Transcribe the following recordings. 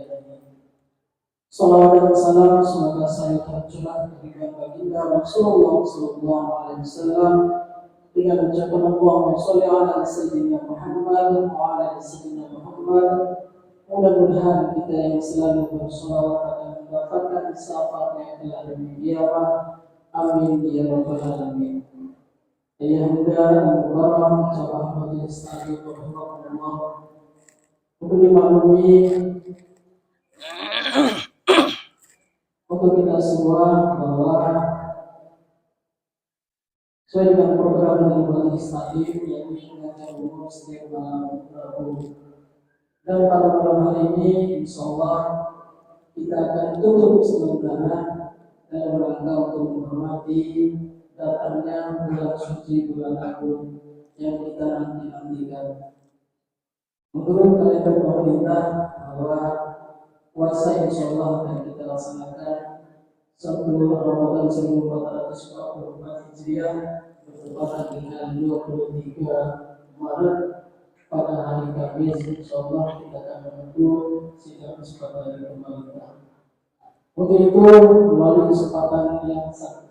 kemuliaan. Salawat dan salam semoga selalu tercurah kepada baginda Rasulullah sallallahu alaihi wasallam dengan ucapan Allahumma sholli ala sayyidina Muhammad wa ala sayyidina Muhammad. Mudah-mudahan kita yang selalu bersolawat akan mendapatkan syafaat yang telah demikian. Amin ya rabbal alamin. Ayahanda Mubarak Jamaah Majelis Taklim Rahimahullah, untuk dimaklumi untuk kita semua bahwa sesuai dengan program dari Majelis Taklim yang diingatkan umum setiap malam Rabu, dan pada malam hari ini insyaallah kita akan tutup sementara dalam rangka untuk menghormati datangnya bulan suci, bulan agung yang kita nanti-nantikan. Menurut kalender pemerintah bahwa puasa insyaallah akan kita laksanakan 1 Ramadan 1444 Hijriah bertepatan dengan 23 Maret pada hari Kamis. Insyaallah kita akan menunggu sidang isbat dari pemerintah. Untuk itu melalui kesempatan yang sangat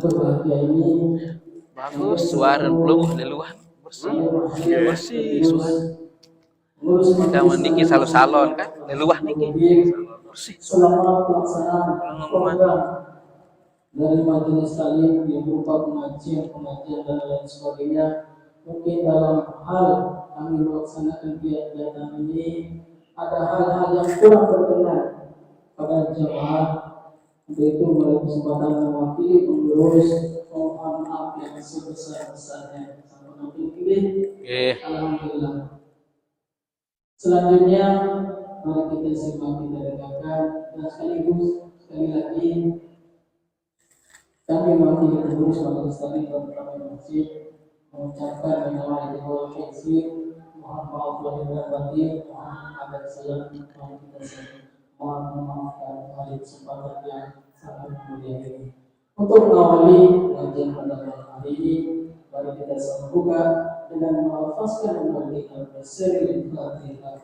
berbahagia ini, bagus suara belum di luar bersih suara kita mendiki salon kan di luar niki bersih selama pelaksanaan program dari majelis taklim yang berupa pengajian dan lain sebagainya. Mungkin dalam hal kami melaksanakan kegiatan ini ada hal-hal yang kurang berkenan pada jemaah. Untuk itu melalui kesempatan mewakili pengurus mohon maaf yang sebesar-besarnya. Sama pilih. Alhamdulillah. Selanjutnya mari kita simak, kita dengarkan, dan sekaligus sekali lagi kami mewakili pengurus majelis taklim dan kami masjid mengucapkan minal aidin wal faizin, mohon maaf lahir dan batin, mohon agar salam mohon memaafkan hari kesempatan yang sangat mulia ini. Untuk mengawali pengajian pada malam hari ini, mari kita sama buka dengan melafazkan kembali al-Basiril Fatihah.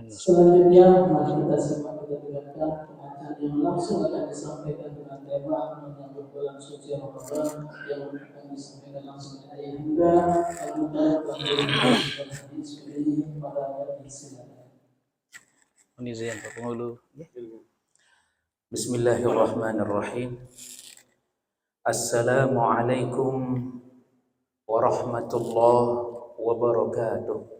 Selanjutnya mari kita simak, kita dengarkan pengajian yang langsung akan disampaikan dengan tema menyambut bulan suci Ramadan yang akan disampaikan langsung dari Ayahanda Al-Mubarak pada hari silakan. Izin Pak Penghulu. Bismillahirrahmanirrahim. Assalamualaikum warahmatullahi wabarakatuh.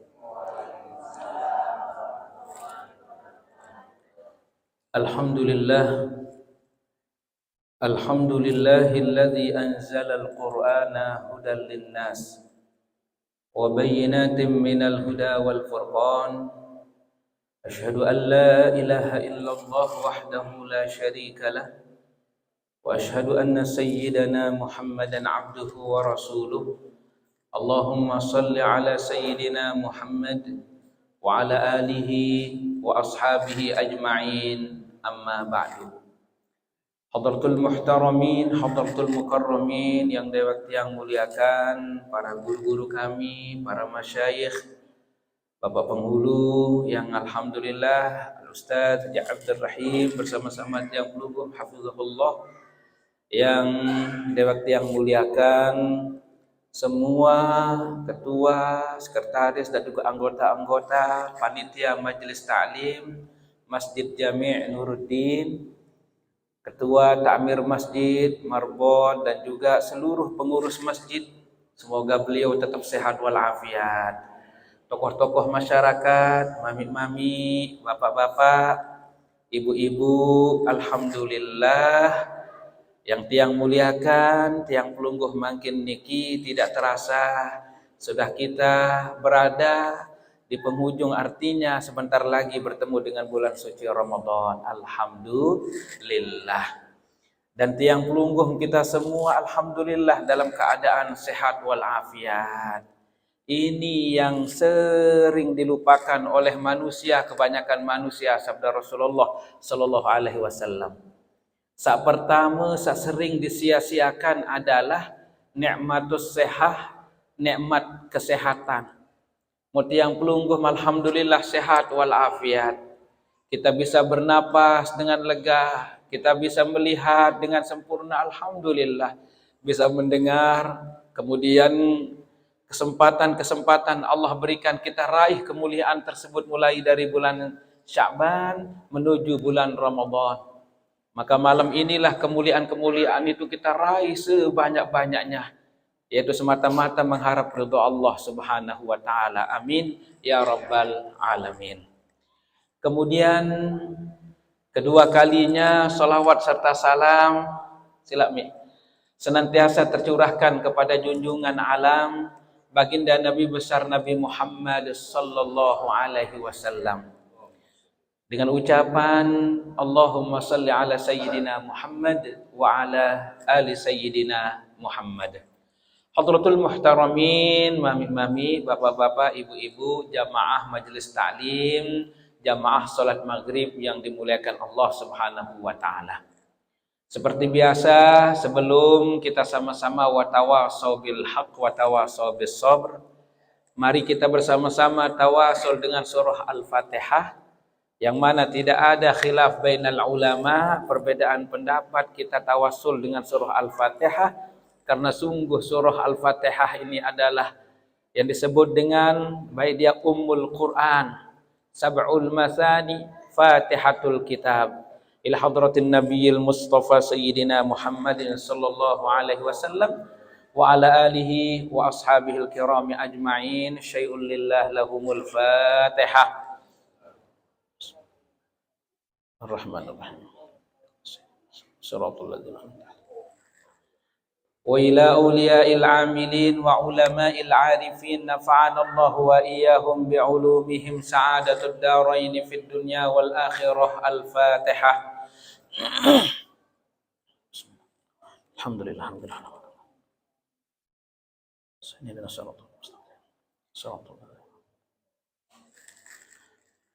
Alhamdulillahilladzi anzala al-Qur'ana hudan lin-nas wa bayyinatin minal huda wal furqan. Asyhadu an la ilaha illallah wahdahu la syarika lah wa asyhadu anna sayyidana Muhammadan abduhu wa rasuluh. Allahumma salli ala sayyidina Muhammad wa ala alihi wa ashabihi ajma'in, amma ba'du. Hadratul muhtaramin, hadratul mukarramin yang yang muliakan, para guru-guru kami, para masyayikh, Bapak Penghulu yang alhamdulillah Al-Ustaz Haji Abdul Rahim bersama-sama Tiang Pelugum hafizahullah, yang yang muliakan semua ketua, sekretaris dan juga anggota-anggota panitia Majelis Taklim Masjid Jami' Nuruddin, ketua takmir masjid, marbot, dan juga seluruh pengurus masjid. Semoga beliau tetap sehat walafiat. Tokoh-tokoh masyarakat, mami-mami, bapak-bapak, ibu-ibu, alhamdulillah yang tiang muliakan, tiang pelungguh makin niki tidak terasa sudah kita berada di penghujung, artinya sebentar lagi bertemu dengan bulan suci Ramadan. Alhamdulillah. Dan tiang pelungguh kita semua alhamdulillah dalam keadaan sehat walafiat. Ini yang sering dilupakan oleh manusia, kebanyakan manusia, sabda Rasulullah sallallahu alaihi wasallam. Pertama, sering disia-siakan adalah nikmatus sehah nikmat kesehatan. Mutiang pelungguh alhamdulillah sehat walafiat. Kita bisa bernapas dengan lega, kita bisa melihat dengan sempurna alhamdulillah. Bisa mendengar, kemudian kesempatan-kesempatan Allah berikan kita raih kemuliaan tersebut mulai dari bulan Sya'ban menuju bulan Ramadan. Maka malam inilah kemuliaan-kemuliaan itu kita raih sebanyak-banyaknya, yaitu semata-mata mengharap ridha Allah Subhanahu wa taala. Amin ya rabbal alamin. Kemudian kedua kalinya salawat serta salam senantiasa tercurahkan kepada junjungan alam baginda Nabi besar Nabi Muhammad sallallahu alaihi wasallam dengan ucapan Allahumma salli ala sayyidina Muhammad wa ala ali sayyidina Muhammad. Hadratul muhtaramin, mami-mami, bapak-bapak, ibu-ibu, jamaah majelis taklim, jamaah salat maghrib yang dimuliakan Allah Subhanahu wa taala. Seperti biasa, sebelum kita sama-sama watawasau bil haq watawasau bis sabr, mari kita bersama-sama tawasul dengan surah Al-Fatihah, yang mana tidak ada khilaf bainal ulama, perbedaan pendapat, kita tawasul dengan surah Al-Fatihah, karena sungguh surah Al-Fatihah ini adalah yang disebut dengan baik dia Ummul Quran, Sab'ul Masani, Fatihatul Kitab. Ila hadratin Nabiyil Mustafa Sayyidina Muhammadin sallallahu alaihi wasallam wa ala alihi wa ashabihil kirami ajma'in. Syai'un lillah lahumul Fatihah. Ar-Rahmanir-Rahim. Shiratal ladzina an'amta wa ila awliya'il 'amilin wa ulama'il 'arifin nafa'ana Allah wa iyyahum bi'ulumihim sa'adatud darain fid dunya wal akhirah. Al-Fatihah. Alhamdulillah.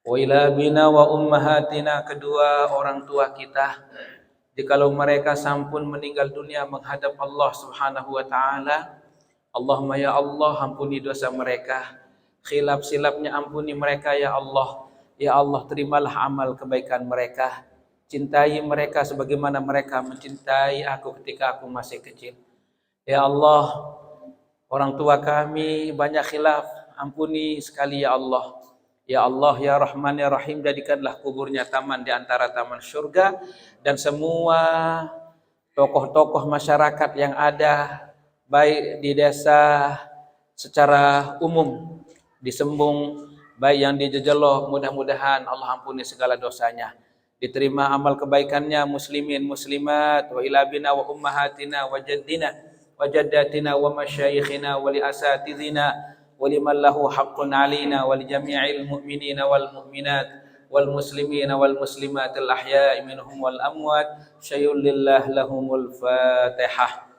Wa ila bina wa ummahatina, kedua orang tua kita, jikalau mereka sampun meninggal dunia menghadap Allah Subhanahu wa taala, Allahumma ya Allah ampuni dosa mereka, khilaf silapnya ampuni mereka ya Allah. Ya Allah terimalah amal kebaikan mereka, cintai mereka sebagaimana mereka mencintai aku ketika aku masih kecil. Ya Allah, orang tua kami banyak khilaf, ampuni sekali ya Allah. Ya Allah ya Rahman ya Rahim, jadikanlah kuburnya taman di antara taman surga, dan semua tokoh-tokoh masyarakat yang ada baik di desa secara umum, di Sembung, baik yang di Jejelo, mudah-mudahan Allah ampuni segala dosanya, diterima amal kebaikannya, muslimin muslimat, wa ila bina wa ummahatina wa jaddina wa jaddatina wa masyayikhina wa li asatidina wa liman lahu haqqun alina wa li jami'il mu'minina wal mu'minat wal muslimina wal muslimat al ahya'i minhum wal amwat. Syai'un lillah lahumul Fatihah.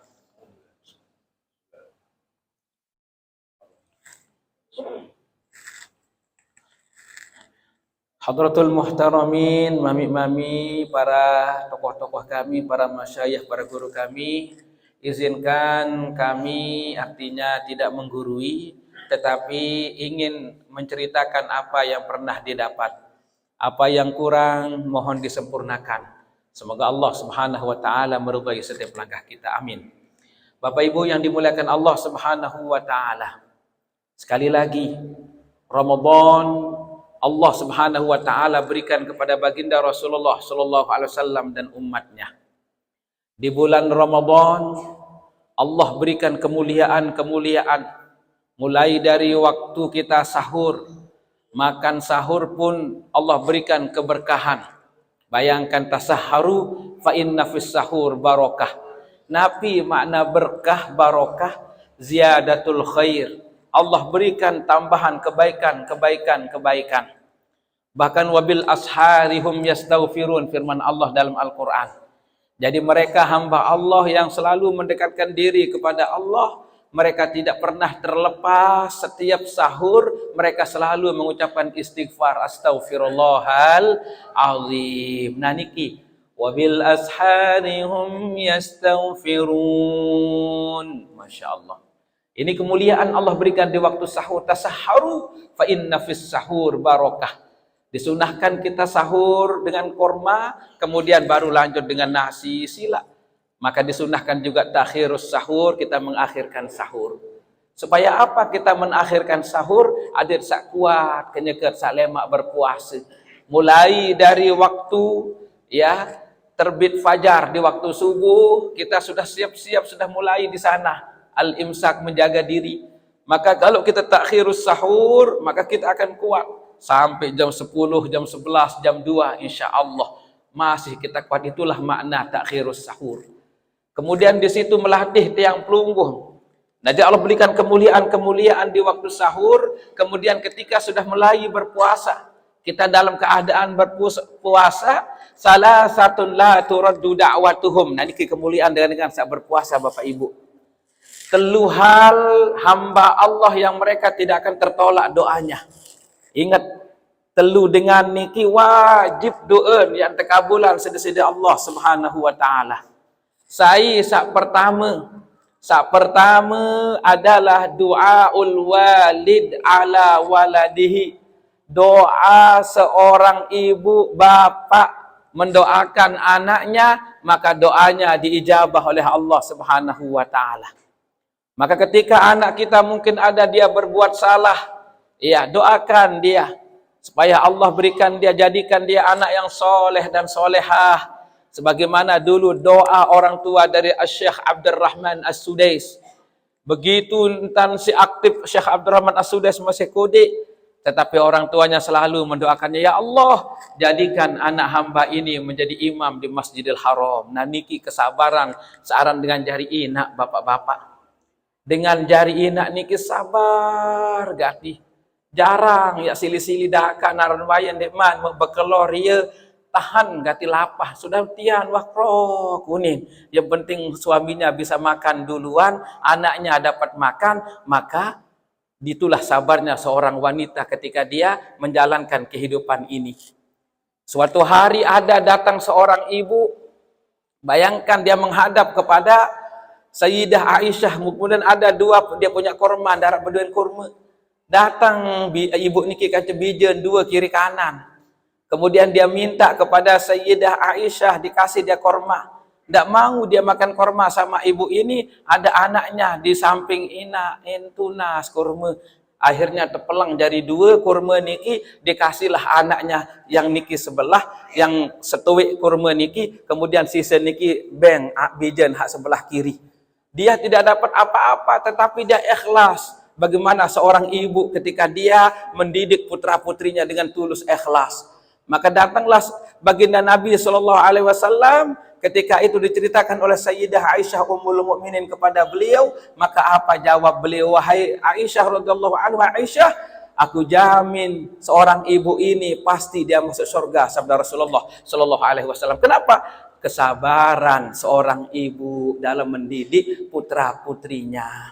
Hadratul muhtaramin, mami-mami, para tokoh-tokoh kami, para masyayikh, para guru kami, izinkan kami artinya tidak menggurui, tetapi ingin menceritakan apa yang pernah didapat. Apa yang kurang mohon disempurnakan. Semoga Allah Subhanahu wa taala meridai setiap langkah kita. Amin. Bapak Ibu yang dimuliakan Allah Subhanahu wa taala, sekali lagi Ramadan Allah Subhanahu wa taala berikan kepada baginda Rasulullah sallallahu alaihi wasallam dan umatnya. Di bulan Ramadan Allah berikan kemuliaan-kemuliaan, mulai dari waktu kita sahur, makan sahur pun Allah berikan keberkahan. Bayangkan tasahharu fa inna fis sahur barakah. Nabi makna berkah, barokah, ziyadatul khair. Allah berikan tambahan kebaikan. Bahkan wabil asharihum yastaghfirun, firman Allah dalam Al-Quran. Jadi mereka hamba Allah yang selalu mendekatkan diri kepada Allah, mereka tidak pernah terlepas, setiap sahur mereka selalu mengucapkan istighfar, astaghfirullahal azim. Nah niki, wabil asharihum yastaghfirun. Masya Allah. Ini kemuliaan Allah berikan di waktu sahur. Tasahharu fa inna fis sahur barakah. Disunahkan kita sahur dengan korma, kemudian baru lanjut dengan nasi, sila. Maka disunahkan juga takhirus sahur, kita mengakhirkan sahur. Supaya apa kita menakhirkan sahur? Adir sak kuat, kenyeket sak lemak berpuasa. Mulai dari waktu ya terbit fajar di waktu subuh, kita sudah siap-siap, sudah mulai di sana. Al-imsak, menjaga diri. Maka kalau kita takhirus sahur, maka kita akan kuat sampai jam 10, jam 11, jam 2 insya Allah masih kita kuat. Itulah makna takhirus sahur. Kemudian di situ melatih tiang pelungguh. Jadi Allah berikan kemuliaan-kemuliaan di waktu sahur. Kemudian ketika sudah mulai berpuasa, kita dalam keadaan berpuasa, salah satu la turaddu da'watuhum. Nah, ini kemuliaan dengan saat berpuasa Bapak Ibu. Telu hal hamba Allah yang mereka tidak akan tertolak doanya. Ingat, telu dengan niki wajib doa yang terkabulan sedih-sedih Allah Subhanahu wa taala. Sak pertama adalah doaul walid ala waladihi. Doa seorang ibu bapak mendoakan anaknya, maka doanya diijabah oleh Allah Subhanahu wa taala. Maka ketika anak kita mungkin ada dia berbuat salah, ya doakan dia supaya Allah berikan dia, jadikan dia anak yang soleh dan solehah. Sebagaimana dulu doa orang tua dari Syekh Abdurrahman As-Sudais. Begitu entan si aktif Syekh Abdurrahman As-Sudais masih kode, tetapi orang tuanya selalu mendoakannya, ya Allah, jadikan anak hamba ini menjadi imam di Masjidil Haram. Nah niki kesabaran searan dengan jari inak bapak-bapak. Dengan jari inak niki sabar gati. Jarang ya sili-sili daka naran wayan dekman bekelor ya tahan gati lapah. Sudah tian wakro kuning. Yang penting suaminya bisa makan duluan, anaknya dapat makan, maka ditulah sabarnya seorang wanita ketika dia menjalankan kehidupan ini. Suatu hari ada datang seorang ibu, bayangkan dia menghadap kepada Sayyidah Aisyah, kemudian ada dua, dia punya korma, darah berduaan korma. Datang ibu niki kaca bijen dua kiri kanan. Kemudian dia minta kepada Sayyidah Aisyah dikasih dia korma. Tidak mau dia makan korma sama ibu ini, ada anaknya di samping ina entunas korma. Akhirnya terpelang dari dua kurma niki, dikasihlah anaknya yang niki sebelah, yang setuik kurma niki, kemudian sisa niki beng bijen hak sebelah kiri. Dia tidak dapat apa-apa, tetapi dia ikhlas. Bagaimana seorang ibu ketika dia mendidik putra-putrinya dengan tulus ikhlas. Maka datanglah baginda Nabi SAW, ketika itu diceritakan oleh Sayyidah Aisyah Ummul Mukminin kepada beliau, maka apa jawab beliau? Wahai Aisyah radhiyallahu anha, Aisyah, aku jamin seorang ibu ini pasti dia masuk surga, sabda Rasulullah SAW. Kenapa? Kesabaran seorang ibu dalam mendidik putra-putrinya.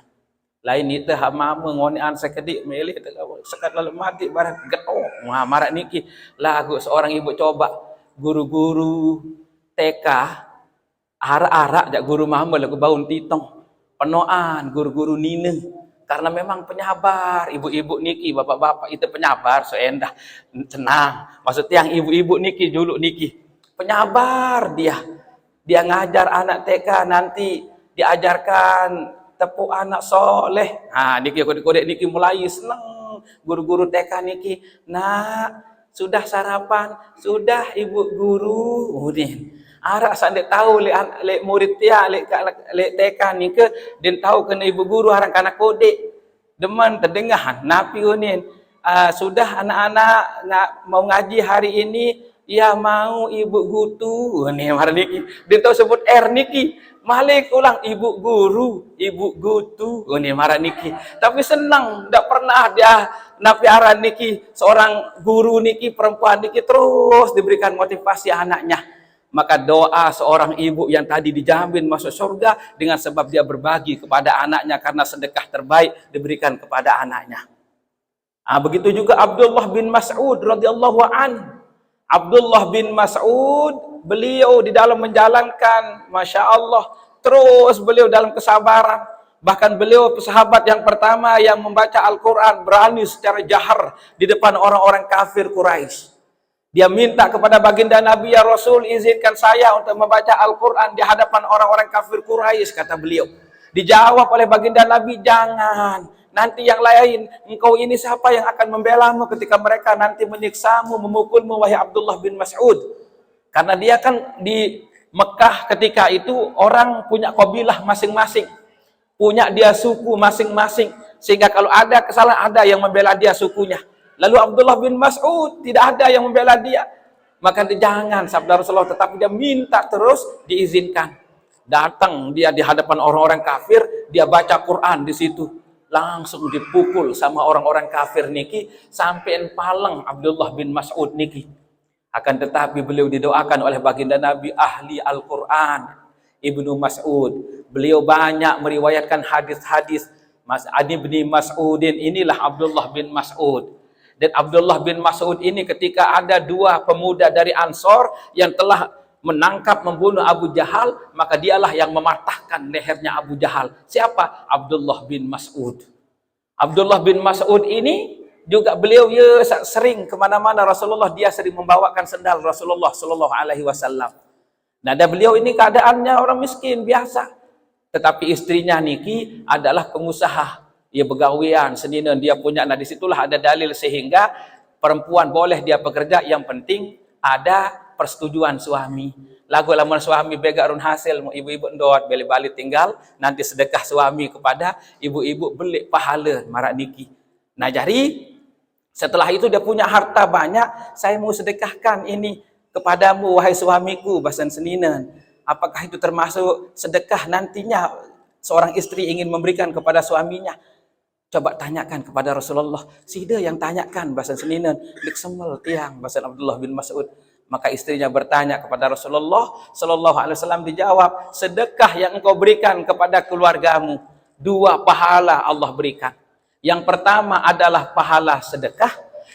Lain itu mama ngonian sekedik milih sekat lalu mati barang getok marak niki lagu seorang ibu coba guru-guru TK arak-arak jak guru mama lagu baun titong penoan guru-guru nine karena memang penyabar ibu-ibu niki bapak-bapak itu penyabar so endah tenang maksudnya yang ibu-ibu niki dulu niki penyabar dia ngajar anak TK nanti diajarkan tepuk anak soleh. Nah, niki kodek-kodek niki mulai senang guru-guru TK niki. Nah, sudah sarapan, sudah ibu guru. Udin. Arak sandek tahu lek murid dia lek TK niki dan tahu kena ibu guru harang kana kodek. Deman terdengar napi unin. Sudah anak-anak mau ngaji hari ini. Ya mau ibu gutu nih mar niki dia tahu sebut niki malik ulang ibu guru ibu gutu nih mar niki tapi senang tidak pernah dia napiaran niki seorang guru niki perempuan niki terus diberikan motivasi anaknya. Maka doa seorang ibu yang tadi dijamin masuk surga dengan sebab dia berbagi kepada anaknya karena sedekah terbaik diberikan kepada anaknya. Begitu juga Abdullah bin Mas'ud radhiyallahu anhu. Abdullah bin Mas'ud, beliau di dalam menjalankan, Masya Allah, terus beliau dalam kesabaran. Bahkan beliau sahabat yang pertama yang membaca Al-Quran berani secara jahar di depan orang-orang kafir Quraisy. Dia minta kepada baginda Nabi, ya Rasul, izinkan saya untuk membaca Al-Quran di hadapan orang-orang kafir Quraisy, kata beliau. Dijawab oleh baginda Nabi, jangan. Nanti yang lain, engkau ini siapa yang akan membelamu ketika mereka nanti menyiksamu, memukulmu, wahai Abdullah bin Mas'ud. Karena dia kan di Mekah ketika itu orang punya kabilah masing-masing. Punya dia suku masing-masing. Sehingga kalau ada kesalahan, ada yang membela dia sukunya. Lalu Abdullah bin Mas'ud tidak ada yang membela dia. Maka jangan sabda Rasulullah, tetapi dia minta terus diizinkan. Datang dia di hadapan orang-orang kafir, dia baca Quran di situ. Langsung dipukul sama orang-orang kafir niki sampai empaleng Abdullah bin Mas'ud niki. Akan tetapi beliau didoakan oleh baginda Nabi ahli Al-Quran, Ibnu Mas'ud. Beliau banyak meriwayatkan hadis-hadis. Mas Adi bin Mas'udin inilah Abdullah bin Mas'ud. Dan Abdullah bin Mas'ud ini ketika ada dua pemuda dari Ansor yang telah menangkap membunuh Abu Jahal, maka dialah yang mematahkan lehernya Abu Jahal. Siapa? Abdullah bin Mas'ud. Abdullah bin Mas'ud ini juga beliau sering kemana-mana Rasulullah, dia sering membawakan sendal Rasulullah Sallallahu Alaihi Wasallam. Nah, dan beliau ini keadaannya orang miskin biasa, tetapi istrinya niki adalah pengusaha. Ia begawian seninan dia punya. Nah, disitulah ada dalil sehingga perempuan boleh dia bekerja, yang penting ada persetujuan suami. Lagu lamun suami begarun hasil, ibu-ibu ndot beli balik tinggal, nanti sedekah suami kepada ibu-ibu beli pahala marak niki. Nah, jadi setelah itu dia punya harta banyak, saya mau sedekahkan ini kepadamu wahai suamiku, bahasan seninan. Apakah itu termasuk sedekah nantinya seorang istri ingin memberikan kepada suaminya? Coba tanyakan kepada Rasulullah. Sida yang tanyakan bahasan seninan, lik semel tiang bahasan Abdullah bin Mas'ud. Maka istrinya bertanya kepada Rasulullah Sallallahu Alaihi Wasallam, dijawab, sedekah yang engkau berikan kepada keluargamu, dua pahala Allah berikan. Yang pertama adalah pahala sedekah,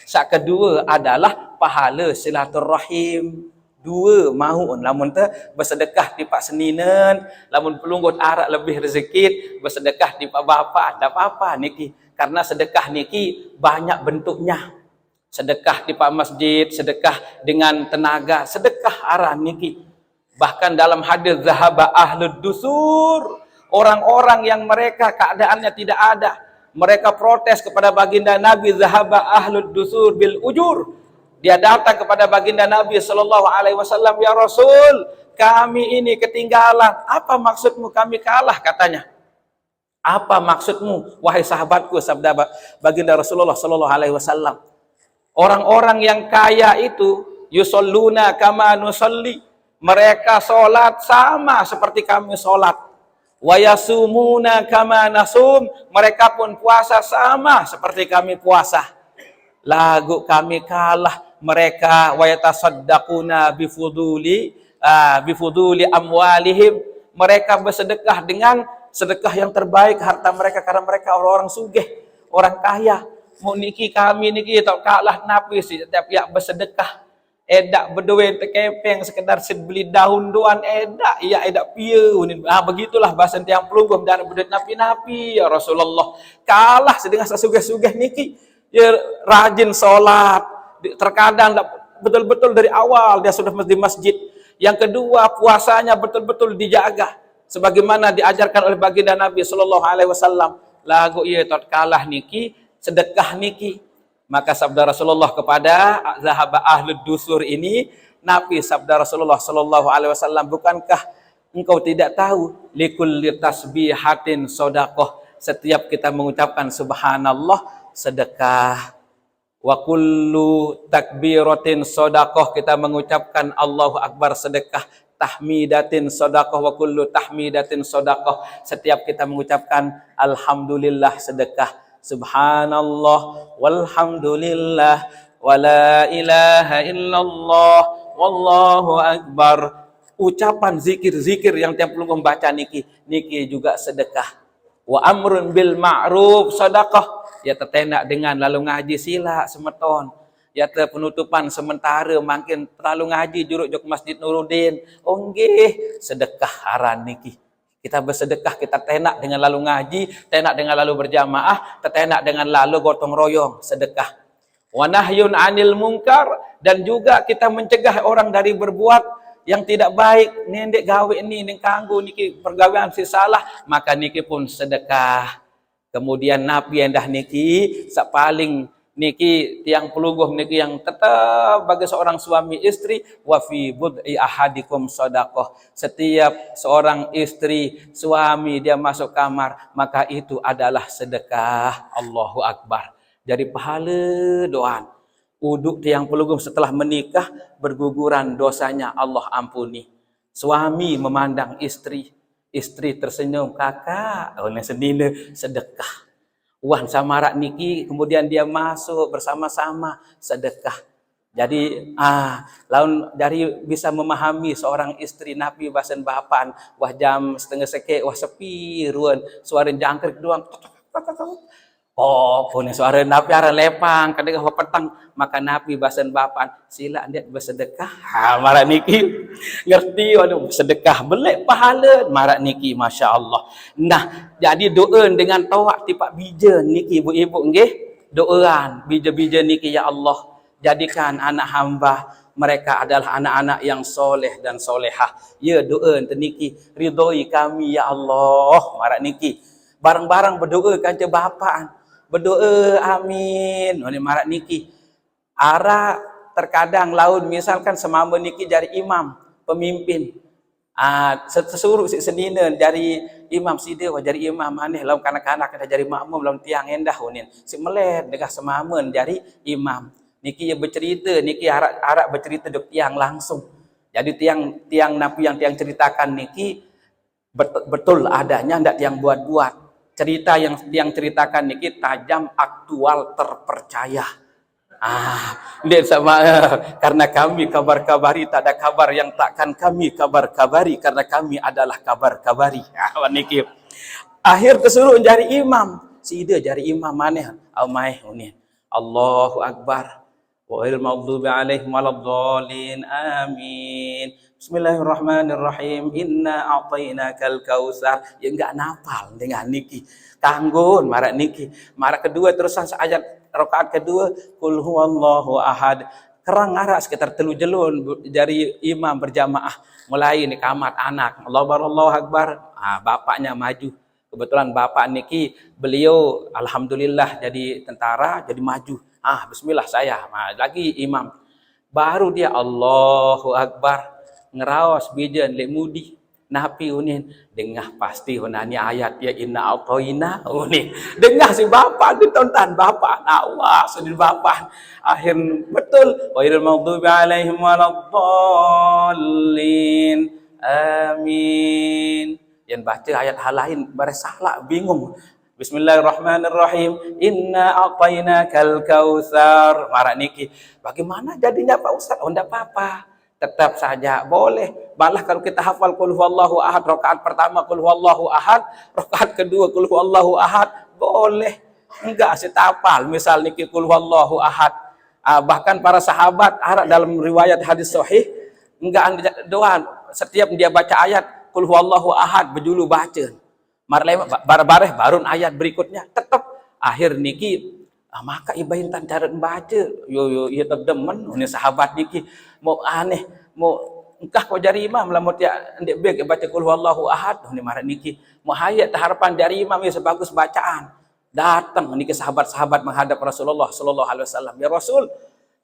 yang kedua adalah pahala silaturrahim. Dua mahu lamun teh bersedekah di pak seninan, lamun pelunggut arak lebih rezeki bersedekah di pak bapa, ada apa-apa niki. Karena sedekah niki banyak bentuknya. Sedekah di pak masjid, sedekah dengan tenaga, sedekah arah niki. Bahkan dalam hadis zahaba ahlud dusur, orang-orang yang mereka keadaannya tidak ada, mereka protes kepada baginda Nabi, zahaba ahlud dusur bil ujur. Dia datang kepada baginda Nabi Sallallahu Alaihi Wasallam, ya Rasul, kami ini ketinggalan. Apa maksudmu kami kalah, katanya. Apa maksudmu wahai sahabatku, sabda baginda Rasulullah Sallallahu Alaihi Wasallam. Orang-orang yang kaya itu yusalluna kama nusalli, mereka sholat sama seperti kami sholat. Wa yasumuna kama nasum, mereka pun puasa sama seperti kami puasa. Lagu kami kalah mereka. Wa yatasaddaquna bifuduli amwalihim, mereka bersedekah dengan sedekah yang terbaik harta mereka karena mereka orang-orang sugih, orang kaya. Mau niki kami niki tak kalah napi setiap yang bersedekah. Edak berduit tekepeng sekedar beli daun doan edak, iya edak pieu. Begitulah bahasa tiang pelungguh dan berduit napi-napi ya Rasulullah. Kalah sedang sesugih-sugih niki. Ya rajin sholat, terkadang betul-betul dari awal dia sudah di masjid. Yang kedua, puasanya betul-betul dijaga sebagaimana diajarkan oleh baginda Nabi Sallallahu Alaihi Wasallam. Lagu ia tak kalah niki, sedekah niki. Maka sabda Rasulullah kepada zahaba ahlud dusur ini, Nabi sabda Rasulullah Sallallahu Alaihi Wasallam, bukankah engkau tidak tahu likulli tasbihatin sedekah, setiap kita mengucapkan subhanallah sedekah, wa kullu takbiratin sedekah, kita mengucapkan Allahu Akbar sedekah, tahmidatin sedekah, wa kullu tahmidatin sedekah, setiap kita mengucapkan alhamdulillah sedekah. Subhanallah walhamdulillah wala ilaha illallah wallahu akbar. Ucapan zikir-zikir yang tiap lu membaca niki juga sedekah. Wa amrun bil ma'ruf sedekah, ya tetenak dengan lalu ngaji sila semeton, ya penutupan sementara makin terlalu ngaji juruk jok Masjid Nuruddin, oh nggih sedekah aran niki. Kita bersedekah, kita tenak dengan lalu ngaji, tenak dengan lalu berjamaah, tenak dengan lalu gotong royong, sedekah. Wa nahyun 'anil munkar, dan juga kita mencegah orang dari berbuat yang tidak baik. Nendek gawe ni ning kanggo niki pergawean si salah, maka niki pun sedekah. Kemudian Nabi endah niki sak paling niki tiang pelungguh niki yang tetap bagi seorang suami istri, wa fi bud'i ahadikum shadaqah. Setiap seorang istri suami dia masuk kamar, maka itu adalah sedekah. Allahu akbar. Jadi pahala doa. Uduk tiang pelungguh setelah menikah berguguran dosanya Allah ampuni. Suami memandang istri, istri tersenyum, kakak, oleh sendiri sedekah. Wan samarak niki, kemudian dia masuk bersama-sama sedekah. Jadi laun dari bisa memahami seorang istri Nabi basen bapan, wah jam setengah seke, wah sepi ruan, suara jangkrik doang. Oh, punya suara Nabi arah lepang, kadang petang, maka Nabi basen bapan, sila dia bersedekah. Marak niki ngerti, waduh sedekah belek pahala, marak niki, masya Allah. Nah, jadi doa dengan tawak tipak bija niki ibu-ibu nggih, doaan bija-bija niki, ya Allah, jadikan anak hamba mereka adalah anak-anak yang soleh dan solehah. Ya doa niki, ridhoi kami ya Allah, marak niki. Barang-barang berdoa kanca bapaan. Berdoa amin. Ini marak niki. Ara terkadang laun misalkan semama niki jadi imam, pemimpin. Sesuruh si senina dari imam sida jadi imam aneh laun kanak-kanak ada jadi makmum laun tiang endah unin. Si melet degah semamen jadi imam. Niki yang bercerita, niki arak bercerita dok tiang langsung. Jadi tiang Nabi yang tiang ceritakan niki betul adanya, ndak tiang buat-buat. Cerita yang ceritakan niki tajam, aktual, terpercaya. Lihat sama karena kami kabar-kabari, tak ada kabar yang takkan kami kabar-kabari karena kami adalah kabar-kabari. Niki. Akhir kesuruh jadi imam. Sida jadi imam maneh. Amai ini. Allahu akbar. Wa il maghdubi alaihim waladdallin. Amin. Bismillahirrahmanirrahim. Inna a'tainakal kautsar. Ya enggak nafal dengan niki. Kanggon marak niki. Marak kedua terusan ayat rakaat kedua qul huwallahu ahad. Kerang arak sekitar 3 jelun dari imam berjamaah mulai ni kamat anak. Allahu akbar. Bapaknya maju. Kebetulan bapak niki beliau alhamdulillah jadi tentara, jadi maju. Bismillah saya. Lagi imam. Baru dia Allahu akbar. Ngerawas bijan lek mudi napi unin dengah pasti hunani ayat ya inna atoina unin dengah si bapak ditonton bapak awas di bapak akhir betul wairul maghdubi alaihim waladdallin amin. Yang baca ayat hal lain salah bingung. Bismillahirrahmanirrahim. Inna a'tainakal kautsar. Marak niki. Bagaimana jadinya Pak Ustaz? Oh, enggak apa-apa. Tetap saja boleh. Malah kalau kita hafal qul huwallahu ahad rakaat pertama qul huwallahu ahad, rakaat kedua qul huwallahu ahad, boleh. Enggak setapal misal niki qul huwallahu ahad. Bahkan para sahabat dalam riwayat hadis sahih enggak doa setiap dia baca ayat qul huwallahu ahad berjulu baca. Barbareh barun ayat berikutnya tetap akhir niki maka ibahin cara baca yo ieu terdemen ini sahabat niki mau aneh mau engkah kau jadi imam lamun dia ndek beg baca qul huwallahu ahad ini marah niki mau hayat harapan dari imam ya sebagus bacaan datang niki sahabat-sahabat menghadap Rasulullah sallallahu alaihi wasallam ya Rasul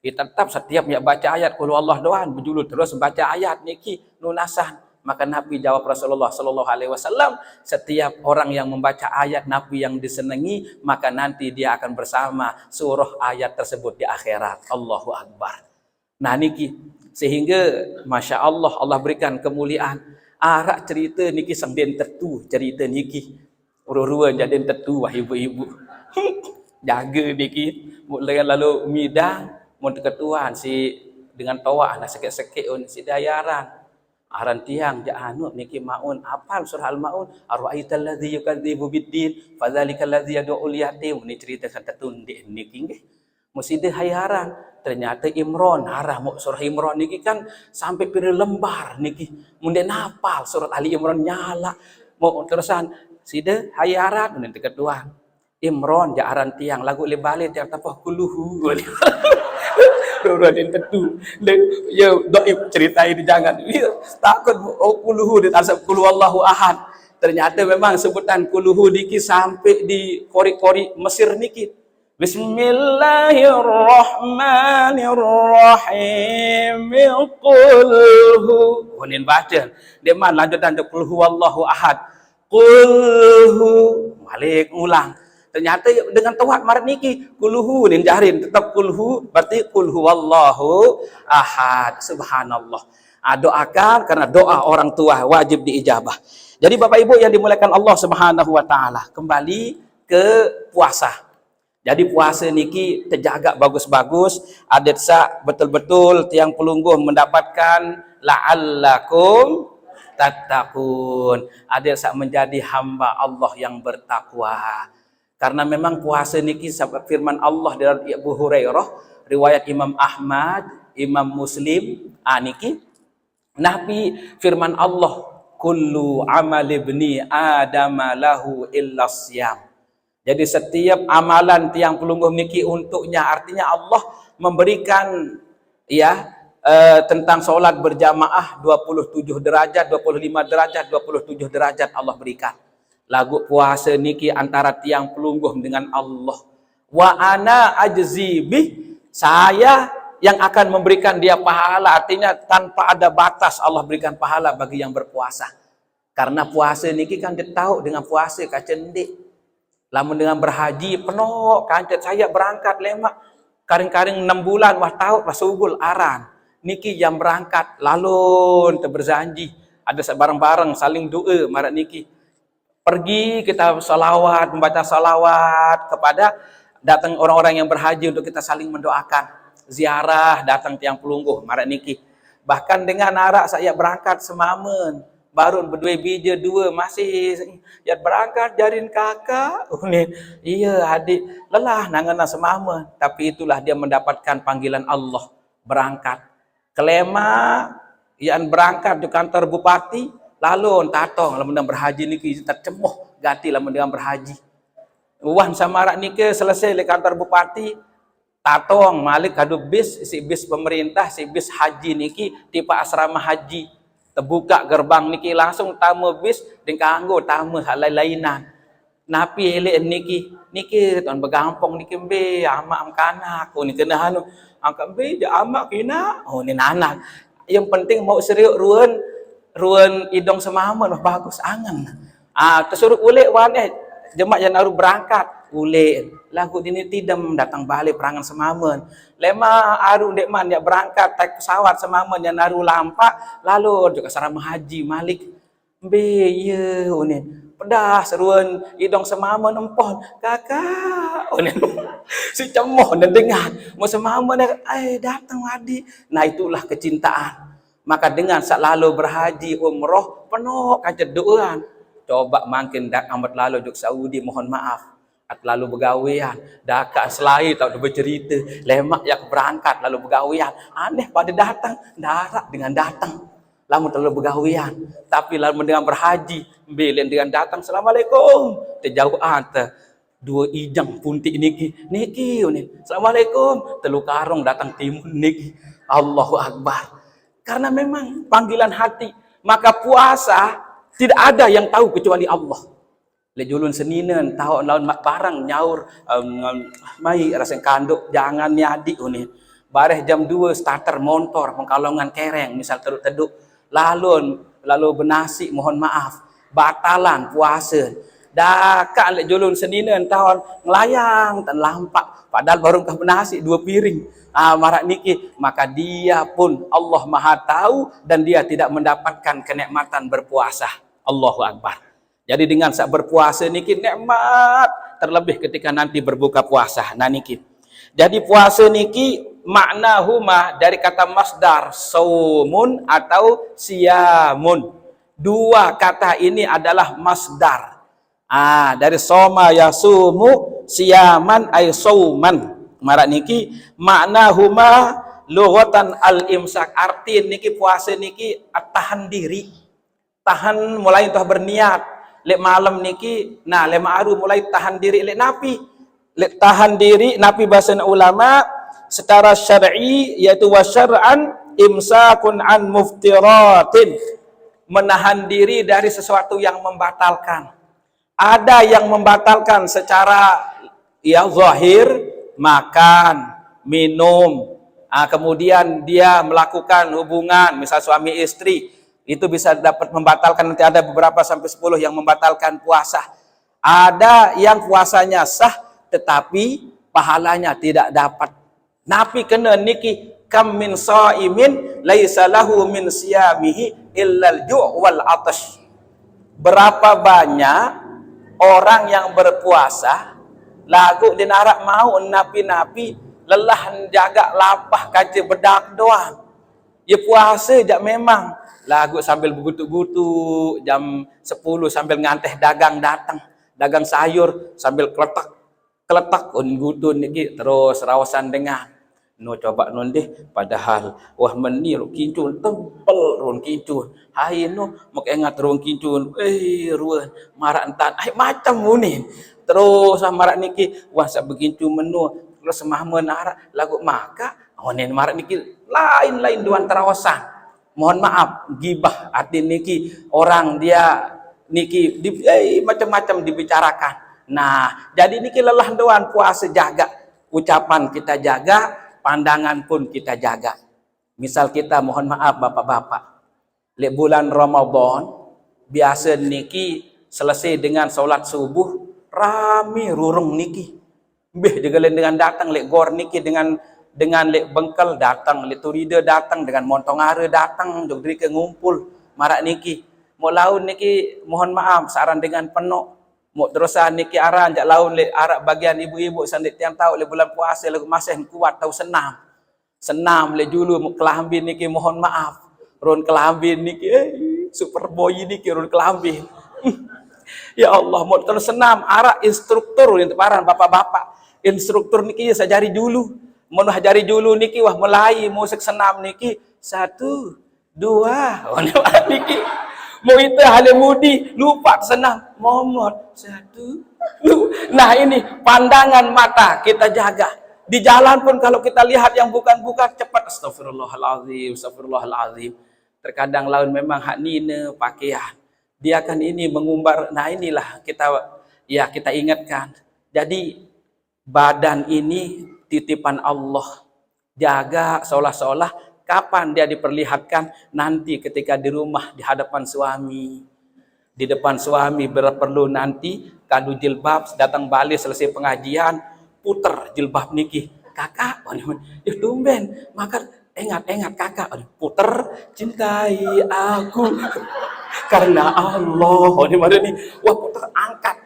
kita tetap setiap ya baca ayat qul huwallahu doan berjulur terus baca ayat niki lunasan. Maka Nabi jawab Rasulullah sallallahu alaihi wasallam, setiap orang yang membaca ayat Nabi yang disenangi, maka nanti dia akan bersama surah ayat tersebut di akhirat. Allahu akbar. Nah niki sehingga masya Allah Allah berikan kemuliaan. Arak cerita niki sang den tertu cerita niki. Urua-urua jadi tertu wah ibu-ibu. Jaga niki mulai lalu midang mun ketuan si dengan tawa nak sekek-sekek si dayaran. Aran tiang ja'anu niki maun apal surah al-maun ara'aital ladzi yukadzibu biddin fadzalikal ladzi yad'ul yatim. Ini cerita kata tundik niki nggih mesti hayaran ternyata Imran harah mau surah Imran niki kan sampai pira lembar niki mun den hafal surat Ali Imran nyala mau terusan sida hayarat nanti kedua Imron jaaran tiang lagu lebale tiang tapah kuluhu Rodin tentu ya doib cerita ini jangan ya, takut kuluhu di tasab kulu Allahu ahad. Ternyata memang sebutan kuluhu niki sampai di kori-kori Mesir niki. Bismillahirrahmanirrahim. Qulhu. Unin baca. Dia man lanjutan kuluhu Allahu ahad. Qulhu. Balik ulang. Ternyata dengan tawat marat niki kulhu nin jarin tetap kulhu berarti kulhu wallahu ahad. Subhanallah. Doakan karena doa orang tua wajib diijabah. Jadi Bapak Ibu yang dimuliakan Allah Subhanahu wa taala, kembali ke puasa. Jadi puasa niki terjaga bagus-bagus, adat sa betul-betul tiang pelungguh mendapatkan la'allakum tattaqun. Adat sa menjadi hamba Allah yang bertakwa. Karena memang puasa niki sebab firman Allah dari Abu Hurairah, riwayat Imam Ahmad, Imam Muslim, niki Nabi firman Allah, kullu amal ibni Adam lahu illa siyam. Jadi setiap amalan tiang pelungguh niki untuknya, artinya Allah memberikan ya tentang solat berjamaah 27 derajat, 25 derajat, 27 derajat Allah berikan. Lagu puasa niki antara tiang pelungguh dengan Allah. Wa ana ajzibih, saya yang akan memberikan dia pahala. Artinya tanpa ada batas Allah berikan pahala bagi yang berpuasa. Karena puasa niki kan dia tahu dengan puasa kacendik. Lamun dengan berhaji penuh kancet saya berangkat lemak karing-karing 6 bulan wah tahu pasugul aran. Niki yang berangkat lalu berjanji ada bareng-bareng saling doa marat niki. Pergi kita salawat, membaca salawat kepada datang orang-orang yang berhaji untuk kita saling mendoakan. Ziarah datang tiang pelungguh marak niki. Bahkan dengan arak saya berangkat semamen, baru berdua bija dua masih ya berangkat jarin kakak. Iya adik lelah nangana semamen, tapi itulah dia mendapatkan panggilan Allah berangkat. Kelema yang berangkat di kantor bupati. Lalu tatong lamun berhaji niki tercemoh gati lamun dengan berhaji. Wan samarak niki selesai di kantor bupati tatong malik kadu bis si bis pemerintah si bis haji niki tipe asrama haji. Terbuka gerbang niki langsung tamu bis ding kanggo tamu hal lain-lainan. Napi elek niki tuan begampong niki be ama am kanak ni kena anu angkat be ja ama kina ni anak. Yang penting mau serius ruan idong semaman bagus angan. Tersuruh ule waneh jemaah yang naruh berangkat ule lagu dini tidak datang balik perangan semaman. Lema aru dek man ya berangkat naik pesawat semaman yang naruh lampak lalu juga sarama haji malik be ye unin pedas ruan idong semaman empon kakak unin si cemoh dan dengar mau semaman datang wadi. Nah itulah kecintaan. Maka dengan selalu berhaji umroh penuh kancet doaan. Coba makin dak amat lalu duk Saudi mohon maaf. At lalu begawian, daka selai tak bercerita, lemak yang berangkat lalu begawian. Aneh pada datang, darat dengan datang. Lamun terlalu begawian, tapi lalu dengan berhaji, belen dengan datang assalamualaikum. Terjauhan dua ijang puntik niki assalamualaikum. Telu karong datang timun niki. Allahu Akbar. Karena memang panggilan hati. Maka puasa tidak ada yang tahu kecuali Allah. Lejulun seninen tahu lawan mak barang nyaur mai rasa kanduk jangan nyadi ini. Bareh jam 2 starter motor pengkalongan kereng misal teruk-teduk lalu benasi mohon maaf batalan puasa. Dakak lejulun seninen tahun ngelayang dan lampak padahal baru kah benasi 2 piring. Marak niki maka dia pun Allah Maha tahu dan dia tidak mendapatkan kenikmatan berpuasa. Allahu Akbar. Jadi dengan saat berpuasa niki nikmat terlebih ketika nanti berbuka puasa. Nah niki. Jadi puasa niki makna huma dari kata masdar saumun atau siyamun. Dua kata ini adalah masdar. Dari soma yasumu siyaman ay sauman. Marak niki makna huma lughatan al-imsak. Arti niki puasa niki tahan diri. Tahan mulai tuh berniat. lek malam niki nah lek ma'ru mulai tahan diri lek napi. Lek tahan diri napi bahasa ulama secara syar'i yaitu wasyar'an imsakun an muftiratin, menahan diri dari sesuatu yang membatalkan. Ada yang membatalkan secara ya zahir, makan, minum, kemudian dia melakukan hubungan misal suami istri, itu bisa dapat membatalkan. Nanti ada beberapa sampai 10 yang membatalkan puasa. Ada yang puasanya sah tetapi pahalanya tidak dapat. Nabi kena niki kam min shaimin laisa lahu min siyamihi illal ju' wal atash. Berapa banyak orang yang berpuasa lagu dinarak mau napi-napi lelah jaga lapah kaca bedak doang. Ya puasa jak memang lagu sambil bergutu-gutu jam 10 sambil nganteh dagang datang, dagang sayur sambil keletak gutun niki terus rawasan dengan no coba non deh padahal wah menir kincun tempel run kincun hai no mak ingat run kincun ruan marak entan macam munin terus marak niki wah sak begitu menu terus semah menarak lagu maka onen marak niki lain-lain duan terawasan. Mohon maaf gibah arti niki orang dia niki macam-macam dibicarakan. Nah, jadi niki lelah doan puasa jaga, ucapan kita jaga, pandangan pun kita jaga. Misal kita mohon maaf bapak-bapak, lek bulan Ramadan biasa niki selesai dengan solat subuh rame rurung niki. Beh digalen dengan datang lek gor niki dengan lek bengkel datang, lek turida datang dengan montongare datang jogri ke ngumpul marak niki. Mau laun niki mohon maaf saran dengan penuh. Mau terusan niki aran jak laun le arak bagian ibu-ibu sandik tiang tahu le bulan puasa le masih kuat tahu senam le dulu mau kelambin niki mohon maaf run kelambin niki super boy niki run kelambin ya Allah mau terus senam arak instruktur untuk paran bapak-bapak instruktur niki sajari dulu mau hajari dulu niki wah mulai musik senam niki 1 2 niki mau itu halimudi lupa senang momot 1 2. Nah ini pandangan mata kita jaga di jalan pun kalau kita lihat yang bukan-bukan cepat astagfirullahalazim terkadang laun memang hak nina pakaian dia kan ini mengumbar. Nah inilah kita ingatkan jadi badan ini titipan Allah jaga seolah-olah kapan dia diperlihatkan nanti ketika di rumah di hadapan suami di depan suami perlu nanti kadu jilbab datang balik selesai pengajian puter jilbab niki kakak ya tumben maka ingat kakak puter cintai aku karena Allah wah puter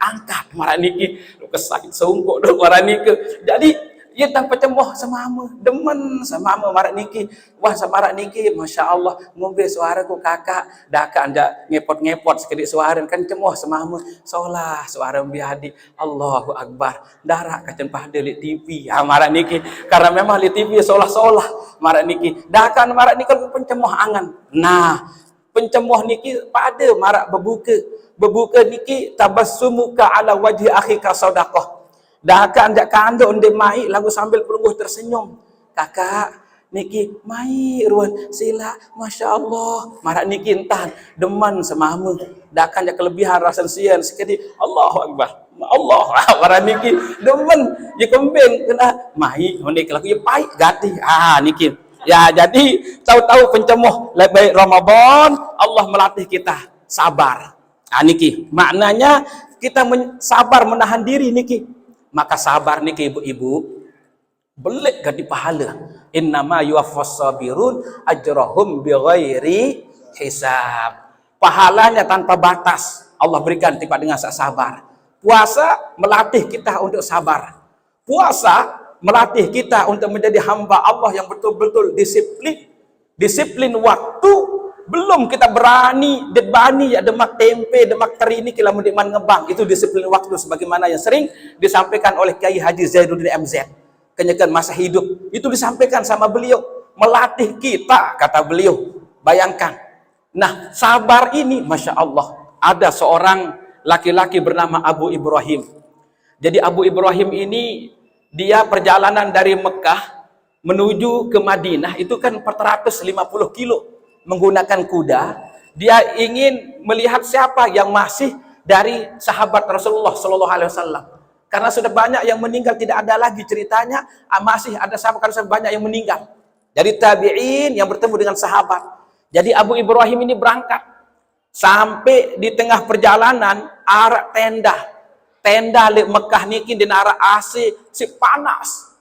angkat marah niki kesakit sungkuk marah niki jadi ia tanpa cemoh semama demen semama marak niki wah samarak niki masya Allah ngombe suaraku kakak daka anda ngepot sekedik suara kan cemoh semama solah suara biadi Allahu Akbar darak kacen pahde li TV marak niki karena memang li TV solah marak niki dakan marak niki pencemoh angan. Nah pencemoh niki pada marak bebuka niki tabassumuka ala wajhi akhika sadaqah. Dah kan jak kando onde mai lagu sambil pelungguh tersenyum. Kakak niki mai ruan sila masya Allah marak niki entan deman semamu. Dah kan jak kelebihan rasa sian sekali Allahu Akbar. Allah marak niki demen je kembing kena mai onde lagu ye pai gati niki. Ya jadi tahu-tahu pencemoh baik Ramadan Allah melatih kita sabar. Niki maknanya kita sabar menahan diri niki. Maka sabar niki ibu-ibu belik gadi pahala. Innama yuwaffas sabirun ajrahum bighairi hisab. Pahalanya tanpa batas Allah berikan tiba dengan sabar. Puasa melatih kita untuk sabar. Puasa melatih kita untuk menjadi hamba Allah yang betul-betul disiplin waktu. Belum kita berani ya demak tempe demak teri ini kila mendiman ngebang itu disiplin waktu sebagaimana yang sering disampaikan oleh Kiai Haji Zainuddin MZ kenyakan masa hidup itu disampaikan sama beliau melatih kita kata beliau bayangkan. Nah sabar ini masya Allah ada seorang laki-laki bernama Abu Ibrahim. Jadi Abu Ibrahim ini dia perjalanan dari Mekah menuju ke Madinah itu kan 450 kilo menggunakan kuda. Dia ingin melihat siapa yang masih dari sahabat Rasulullah Sallallahu Alaihi Wasallam. Karena sudah banyak yang meninggal, tidak ada lagi ceritanya masih ada sahabat, karena sudah banyak yang meninggal. Dari tabi'in yang bertemu dengan sahabat. Jadi Abu Ibrahim ini berangkat sampai di tengah perjalanan arah tenda di Mekah niki di arah AC si panas.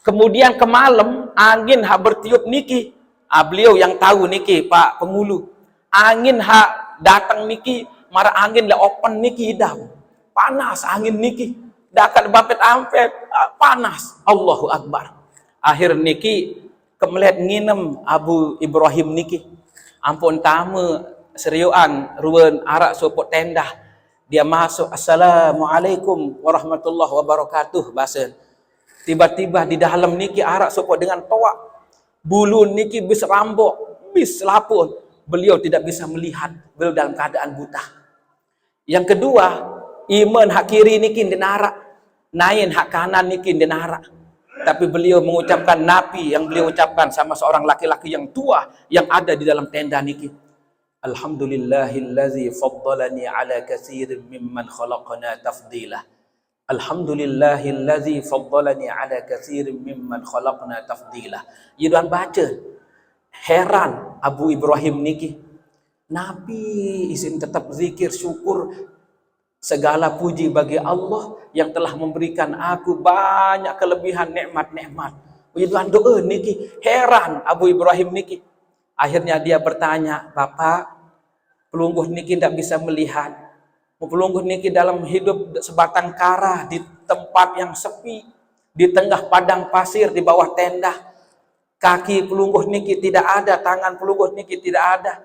Kemudian ke malam angin ha bertiup niki. Beliau yang tahu niki Pak Pengulu. Angin ha datang niki, mara angin le open niki hidau. Panas angin niki. Dakat bapet ampet panas. Allahu Akbar. Akhir niki kemelet nginem Abu Ibrahim niki. Ampun tamu seriuan ruwen arak sopot tenda. Dia masuk, Assalamualaikum warahmatullahi wabarakatuh bahasa. Tiba-tiba di dalam niki arak sopot dengan toak. Bulu niki bis rambok, bis lapun. Beliau tidak bisa melihat, beliau dalam keadaan buta. Yang kedua, iman hak kiri niki denara, nain hak kanan niki denara. Tapi beliau mengucapkan napi yang beliau ucapkan sama seorang laki-laki yang tua yang ada di dalam tenda niki. Alhamdulillahillazi faddalani ala katsirin mimman khalaqana tafdilah. Alhamdulillahillazi faddalani ala katsirin mimman khalaqna tafdilah. Yudan baca. Heran Abu Ibrahim niki. Nabi izin tetap zikir syukur. Segala puji bagi Allah yang telah memberikan aku banyak kelebihan nikmat-nikmat. Yudan doa niki. Heran Abu Ibrahim niki. Akhirnya dia bertanya, Bapak, pelungguh niki tidak bisa melihat. Pelungguh niki dalam hidup sebatang kara di tempat yang sepi, di tengah padang pasir di bawah tenda. Kaki pelungguh niki tidak ada, tangan pelungguh niki tidak ada.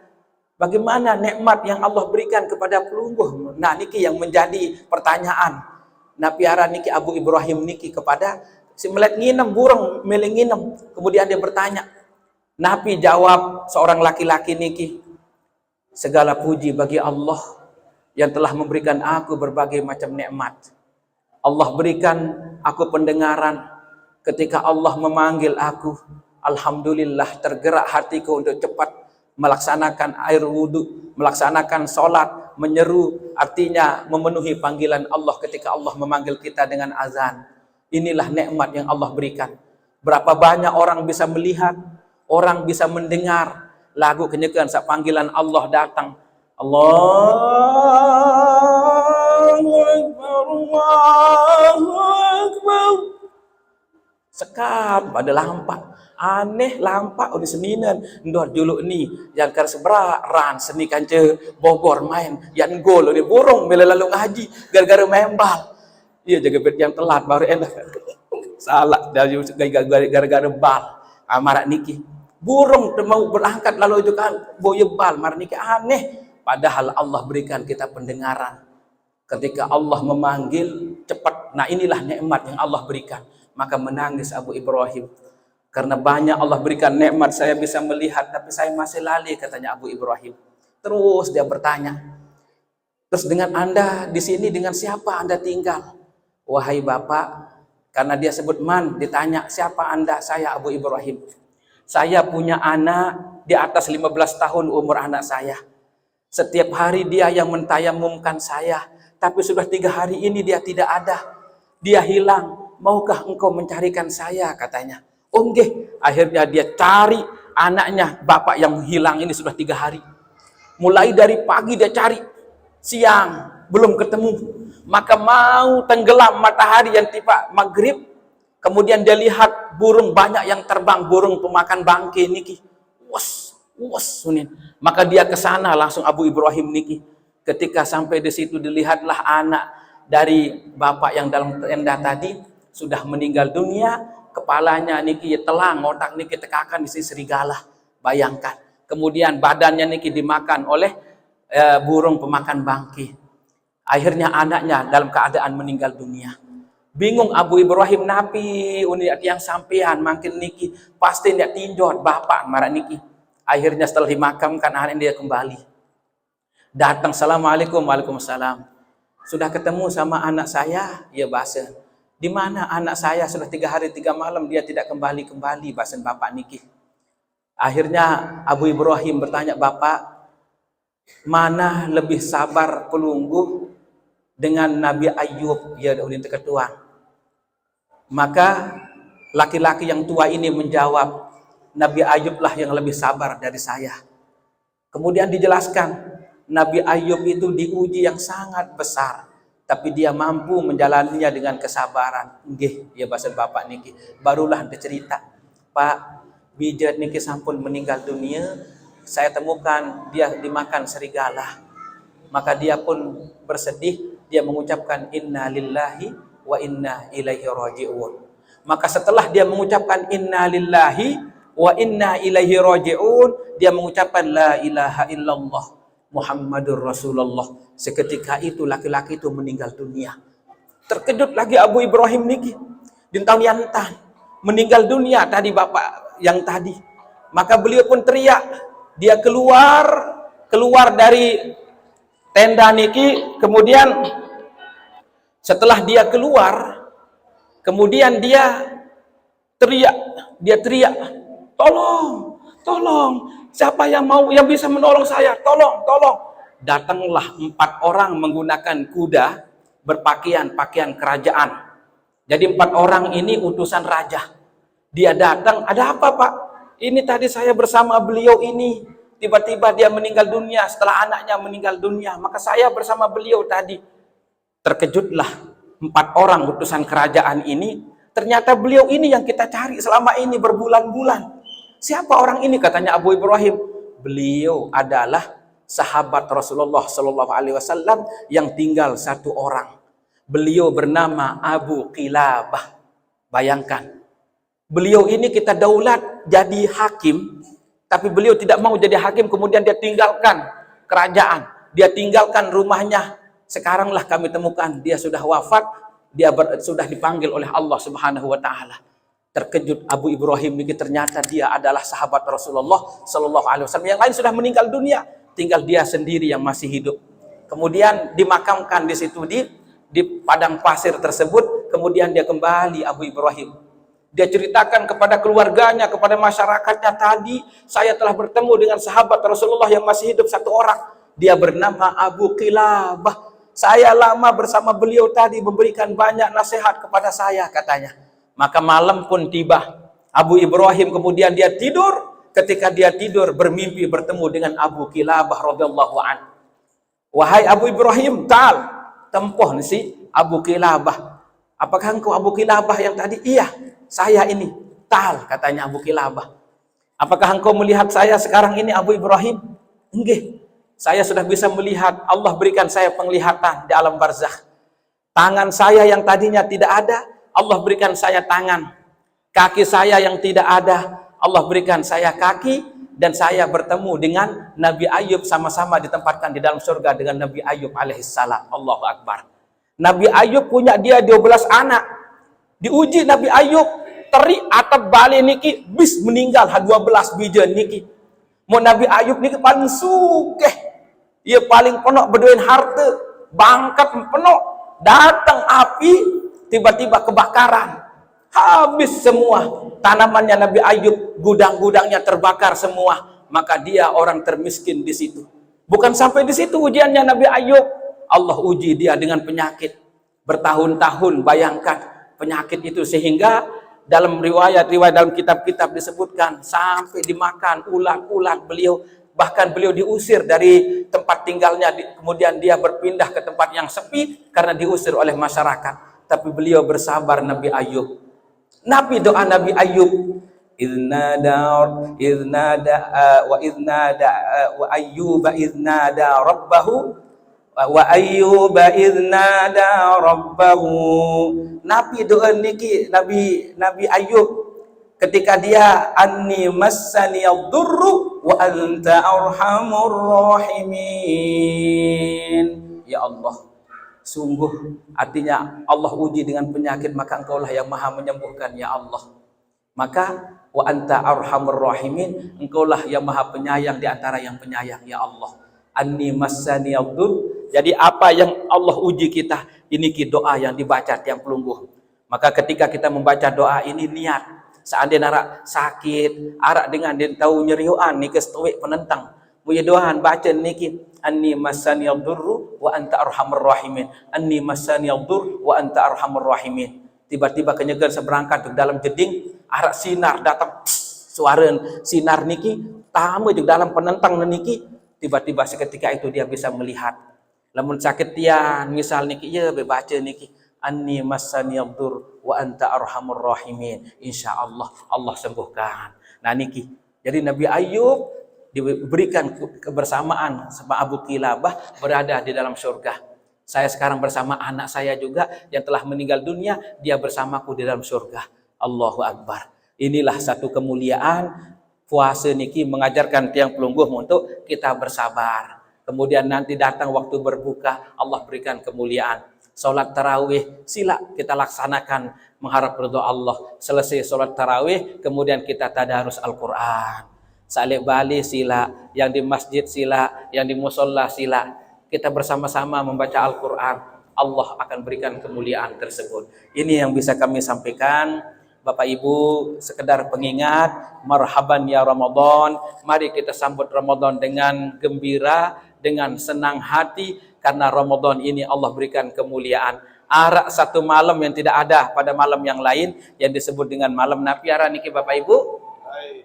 Bagaimana nikmat yang Allah berikan kepada pelungguh? Nah, niki yang menjadi pertanyaan. Nah, piara niki Abu Ibrahim niki kepada si melek nginem burung melek nginem. Kemudian dia bertanya. Nabi jawab seorang laki-laki niki, segala puji bagi Allah yang telah memberikan aku berbagai macam nikmat. Allah berikan aku pendengaran ketika Allah memanggil aku. Alhamdulillah tergerak hatiku untuk cepat melaksanakan air wudhu, melaksanakan sholat, menyeru, artinya memenuhi panggilan Allah ketika Allah memanggil kita dengan azan. Inilah nikmat yang Allah berikan. Berapa banyak orang bisa melihat, orang bisa mendengar lagu kenyakan saat panggilan Allah datang. Allahu Akbar, Allahu Akbar. Sekap pada lampak. Aneh lampak di seninan. Ndor juluk ni yang kar sebera ran seni kanca Bogor main yang gol di burung mela lalu ngaji gara-gara membal. Iya jaga bet yang telat baru enak. Salah dari gara-gara bal. Amarak niki. Burung mau berangkat lalu itu kan boye bal marniki aneh. Padahal Allah berikan kita pendengaran. Ketika Allah memanggil cepat. Nah inilah nikmat yang Allah berikan. Maka menangis Abu Ibrahim. Karena banyak Allah berikan nikmat saya bisa melihat tapi saya masih lali katanya Abu Ibrahim. Terus dia bertanya. Terus dengan Anda di sini dengan siapa Anda tinggal? Wahai Bapak, karena dia sebut man ditanya siapa Anda? Saya Abu Ibrahim. Saya punya anak di atas 15 tahun umur anak saya. Setiap hari dia yang mentayamumkan saya. Tapi sudah 3 hari ini dia tidak ada. Dia hilang. Maukah engkau mencarikan saya? Katanya. Oh nggih. Akhirnya dia cari anaknya. Bapak yang hilang ini sudah 3 hari. Mulai dari pagi dia cari. Siang. Belum ketemu. Maka mau tenggelam matahari yang tiba maghrib. Kemudian dia lihat burung banyak yang terbang, burung pemakan bangkai niki. Was sunin. Maka dia ke sana langsung Abu Ibrahim niki. Ketika sampai di situ dilihatlah anak dari bapak yang dalam tenda tadi sudah meninggal dunia, kepalanya niki telang, otak niki tekakan isi serigala. Bayangkan. Kemudian badannya niki dimakan oleh burung pemakan bangkai. Akhirnya anaknya dalam keadaan meninggal dunia. Bingung Abu Ibrahim napi uniat yang sampean makin niki pasti ndak tinjot bapak marah niki. Akhirnya setelah dimakamkan anak dia kembali. Datang, Assalamualaikum, Waalaikumsalam. Sudah ketemu sama anak saya? Ya basen. Di mana anak saya? Sudah 3 hari 3 malam dia tidak kembali basen bapak niki. Akhirnya Abu Ibrahim bertanya, Bapak, mana lebih sabar pelungguh dengan Nabi Ayub? Ya ulin ketuan. Maka laki-laki yang tua ini menjawab, Nabi Ayub lah yang lebih sabar dari saya. Kemudian dijelaskan, Nabi Ayub itu diuji yang sangat besar, tapi dia mampu menjalaninya dengan kesabaran. Nggih, ya bahasa bapak niki. Barulah bercerita, Pak, bijat niki sampun meninggal dunia, saya temukan dia dimakan serigala. Maka dia pun bersedih, dia mengucapkan inna lillahi wa inna ilaihi raji'un. Maka setelah dia mengucapkan inna lillahi wa inna ilaihi raji'un, dia mengucapkan la ilaha illallah Muhammadur Rasulullah. Seketika itu laki-laki itu meninggal dunia. Terkejut lagi Abu Ibrahim niki. Dintang yantan meninggal dunia tadi bapak yang tadi. Maka beliau pun teriak. Dia keluar dari tenda niki. Kemudian setelah dia keluar, kemudian dia teriak. Tolong. Siapa yang bisa menolong saya? Tolong. Datanglah 4 orang menggunakan kuda berpakaian kerajaan. Jadi 4 orang ini utusan raja. Dia datang, ada apa Pak? Ini tadi saya bersama beliau ini. Tiba-tiba dia meninggal dunia setelah anaknya meninggal dunia. Maka saya bersama beliau tadi. Terkejutlah 4 orang utusan kerajaan ini. Ternyata beliau ini yang kita cari selama ini berbulan-bulan. Siapa orang ini? Katanya Abu Ibrahim. Beliau adalah sahabat Rasulullah Sallallahu Alaihi Wasallam yang tinggal 1 orang. Beliau bernama Abu Qilabah. Bayangkan, beliau ini kita daulat jadi hakim, tapi beliau tidak mau jadi hakim. Kemudian dia tinggalkan kerajaan, dia tinggalkan rumahnya. Sekaranglah kami temukan dia sudah wafat, dia sudah dipanggil oleh Allah Subhanahu Wa Taala. Terkejut Abu Ibrahim ini, ternyata dia adalah sahabat Rasulullah Sallallahu Alaihi Wasallam. Yang lain sudah meninggal dunia, tinggal dia sendiri yang masih hidup. Kemudian dimakamkan di situ di padang pasir tersebut. Kemudian dia kembali Abu Ibrahim. Dia ceritakan kepada keluarganya, kepada masyarakatnya, tadi saya telah bertemu dengan sahabat Rasulullah yang masih hidup 1 orang. Dia bernama Abu Qilabah. Saya lama bersama beliau tadi, memberikan banyak nasihat kepada saya, katanya. Maka malam pun tiba. Abu Ibrahim kemudian dia tidur. Ketika dia tidur bermimpi bertemu dengan Abu Qilabah radhiyallahu anhu. Wahai Abu Ibrahim, tempoh si Abu Qilabah. Apakah engkau Abu Qilabah yang tadi? Iya, saya ini. Katanya Abu Qilabah. Apakah engkau melihat saya sekarang ini Abu Ibrahim? Enggak. Saya sudah bisa melihat. Allah berikan saya penglihatan di alam barzakh. Tangan saya yang tadinya tidak ada, Allah berikan saya tangan. Kaki saya yang tidak ada, Allah berikan saya kaki. Dan saya bertemu dengan Nabi Ayub, sama-sama ditempatkan di dalam surga dengan Nabi Ayub alaihissalam. Allahu Akbar. Nabi Ayub punya dia 12 anak. Diuji Nabi Ayub, teri atap balik niki bis meninggal 12 bija niki. Mau Nabi Ayub niki paling sugih. Ia paling penuh berduit harta, bangkat penuh. Datang api, tiba-tiba kebakaran, habis semua tanamannya Nabi Ayub, gudang-gudangnya terbakar semua. Maka dia orang termiskin di situ. Bukan sampai di situ ujiannya Nabi Ayub, Allah uji dia dengan penyakit bertahun-tahun. Bayangkan penyakit itu, sehingga dalam riwayat dalam kitab-kitab disebutkan sampai dimakan ulat-ulat beliau. Bahkan beliau diusir dari tempat tinggalnya, kemudian dia berpindah ke tempat yang sepi karena diusir oleh masyarakat. Tapi beliau bersabar Nabi Ayub. Doa Nabi Ayub, wa ayyuba idnada rabbahu. Nabi doa niki Nabi Ayub ketika dia anni massani ad-durru wa anta arhamur rahimin. Ya Allah, sungguh artinya Allah uji dengan penyakit, maka engkaulah yang maha menyembuhkan ya Allah. Maka wa anta arhamur rahimin, engkaulah yang maha penyayang di antara yang penyayang ya Allah. Anni massani yadur. Jadi apa yang Allah uji kita, ini doa yang dibaca tiang pelungguh. Maka ketika kita membaca doa ini niat, seandainya arak sakit, arak dengan dia tahu nyeriuan ni ke stoik penentang. Punya doaan baca niki anni massani yadurru wa anta arhamur rahimin. Anni massani yadur wa anta arhamur rahimin. Tiba-tiba kenyegan seberangkat ke dalam jeding, arak sinar datang, suara sinar niki tamu juga dalam penentang niki. Tiba-tiba seketika itu dia bisa melihat. Lamun sakit tian misal niki ya baca niki anni massani yadur wa anta arhamur rahimin. Insyaallah Allah sembuhkan. Nah niki. Jadi Nabi Ayub diberikan kebersamaan sama Abu Kilabah berada di dalam surga. Saya sekarang bersama anak saya juga yang telah meninggal dunia, dia bersamaku di dalam surga. Allahu Akbar. Inilah satu kemuliaan puasa niki mengajarkan tiang pelungguh untuk kita bersabar. Kemudian nanti datang waktu berbuka, Allah berikan kemuliaan. Salat tarawih sila kita laksanakan mengharap ridha Allah. Selesai salat tarawih, kemudian kita tadarus Al-Qur'an. Saleh Bali sila, yang di masjid sila, yang di musola sila. Kita bersama-sama membaca Al-Quran. Allah akan berikan kemuliaan tersebut. Ini yang bisa kami sampaikan. Bapak Ibu, sekedar pengingat, marhaban ya Ramadan. Mari kita sambut Ramadan dengan gembira, dengan senang hati. Karena Ramadan ini Allah berikan kemuliaan. Arak satu malam yang tidak ada pada malam yang lain, yang disebut dengan malam napiara niki Bapak Ibu.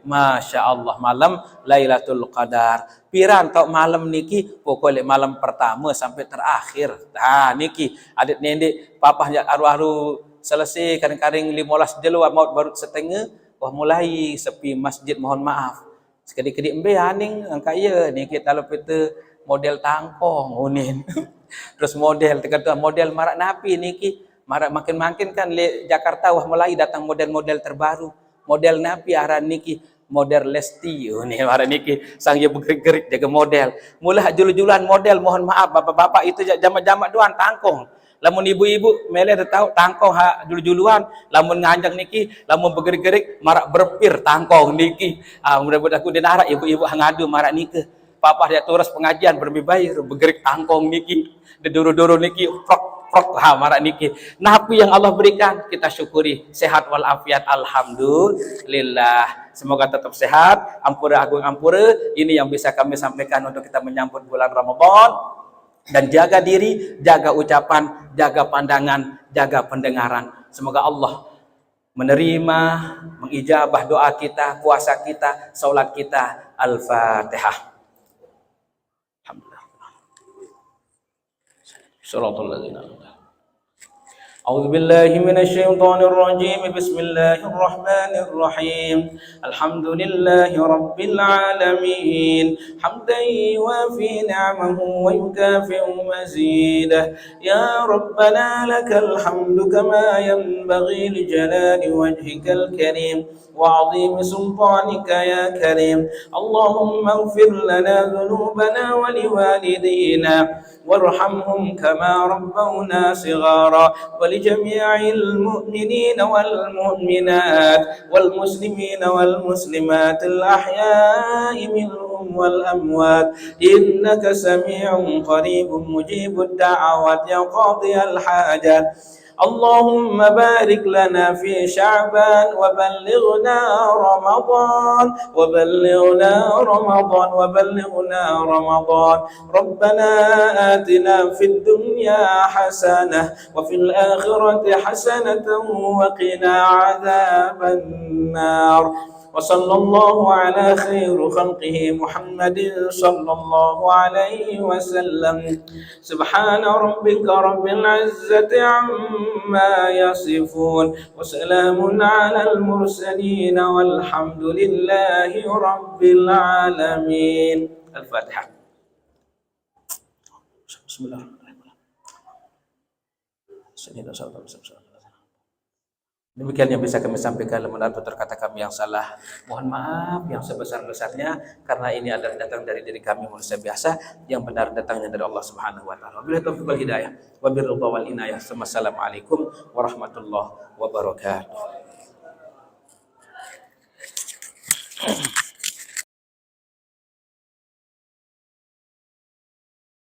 Masya Allah, malam Lailatul Qadar. Piran tok malam niki pokoknya malam pertama sampai terakhir. Nah niki adik nenek papa aru-aru selesai kadang-kadang 15 jelu maut baru setengah. Wah mulai sepi masjid, mohon maaf. Sekali-kali embe aning angkaya niki kalau kita model tangkong unin. Terus model kata model marak napi niki marak makin-makin kan le Jakarta wah mulai datang model-model terbaru. Model napi aran niki model Lesti ni aran niki sang ye bergerik jaga model mula julu-juluan model mohon maaf bapak-bapak itu jamak-jamak doan tangkong lamun ibu-ibu mele tahu tangkong ha julu-juluan lamun nganjang niki lamun bergerik-gerik marak berpir tangkong niki mudah-mudahan aku denara ibu-ibu ngadu marak niki papa dia terus pengajian berbibayar bergerik tangkong niki deduru-duru niki frok marak niki. Napi yang Allah berikan kita syukuri sehat walafiat alhamdulillah. Semoga tetap sehat. Ampura agung ampura. Ini yang bisa kami sampaikan untuk kita menyambut bulan Ramadan. Dan jaga diri, jaga ucapan, jaga pandangan, jaga pendengaran. Semoga Allah menerima, mengijabah doa kita, puasa kita, salat kita. Al-Fatihah. Alhamdulillah. Shalatul ladzina أعوذ بالله من الشيطان الرجيم بسم الله الرحمن الرحيم الحمد لله رب العالمين حمدا يوافي نعمه ويكافئ مزيده يا ربنا لك الحمد كما ينبغي لجلال وجهك الكريم وعظيم سلطانك يا كريم اللهم اغفر لنا ذنوبنا ولوالدينا وارحمهم كما ربونا صغارا ولجميع المؤمنين والمؤمنات والمسلمين والمسلمات الأحياء منهم والأموات إنك سميع قريب مجيب الدعوات يا قاضي الحاجات اللهم بارك لنا في شعبان وبلغنا رمضان وبلغنا رمضان وبلغنا رمضان ربنا آتنا في الدنيا حسنة وفي الآخرة حسنة وقنا عذاب النار وصلى الله على خير خلقه محمد صلى الله عليه وسلم سبحان ربك رب العزة عما يصفون وسلام على المرسلين والحمد لله رب العالمين الفاتحة بسم الله الرحمن الرحيم Demikian yang bisa kami sampaikan, mudah-mudahan terkata kami yang salah mohon maaf yang sebesar-besarnya karena ini adalah datang dari diri kami manusia biasa, yang benar datangnya dari Allah Subhanahu wa taala. Wabillahi taufiq wal hidayah wa birridha wal inayah. Wassalamualaikum warahmatullahi wabarakatuh.